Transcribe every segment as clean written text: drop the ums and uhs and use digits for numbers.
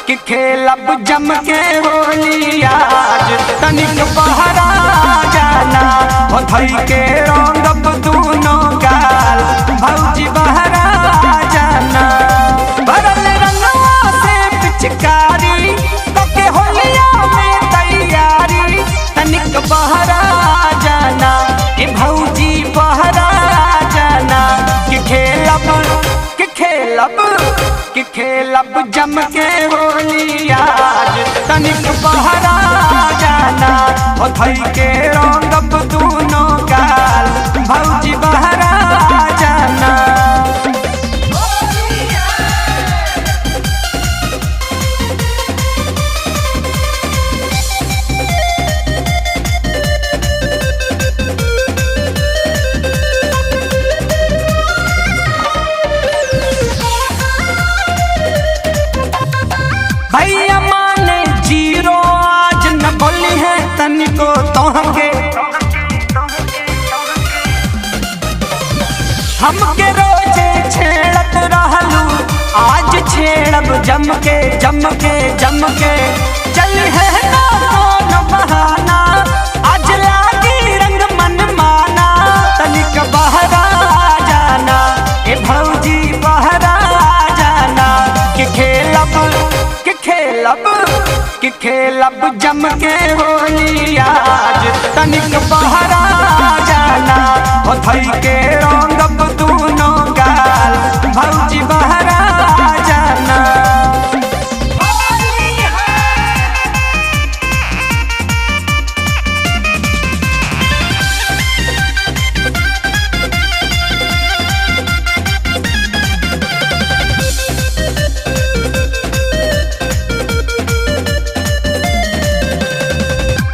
कि खेलब जम के होली आज तनिक बहरा जाना हो धई के रंगब दूनो गाल भौजी बहरा जाना भरल रंगवा से पिचकारी तो के होलिया में तैयारी तनिक बहरा जाना ए भौजी बहरा जाना कि खेलब जम के होली आज तनिक बहरा जाना हो धई के रंगब दूनो गाल भौजी बहरा जाना। भैया माने जीरो आज न बोली है तनिको तोहके हमके रोजे छेड़त रहलू आज छेड़ब जम के चल है ना कौन बहाना आज लागी रंग मन माना तनिक बहरा जाना ए भौजी बहरा जाना कि खेलब जम के होली आज तनिक बहरा जाना हो धई के रंगब दूनो गाल भौजी बहरा जाना।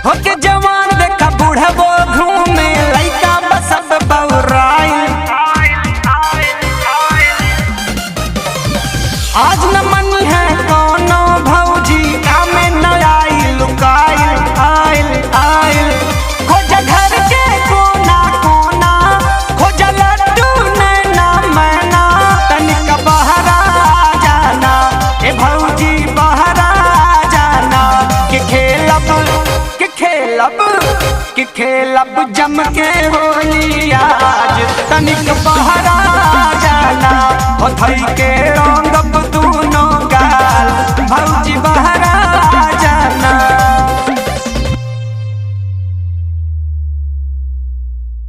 होके जवान देखा बूढ़बो घूमे लइका बसब बौराइल आज न मन है कोनो भौजी कामे न आई लुकाइल आइल खोज घर के कोना खोज लड्डू नैना मैना तनिक बहरा जाना ए भौजी बहरा जाना कि खेलब जम के होली आज तनिक बहरा जाना हो धई के रंग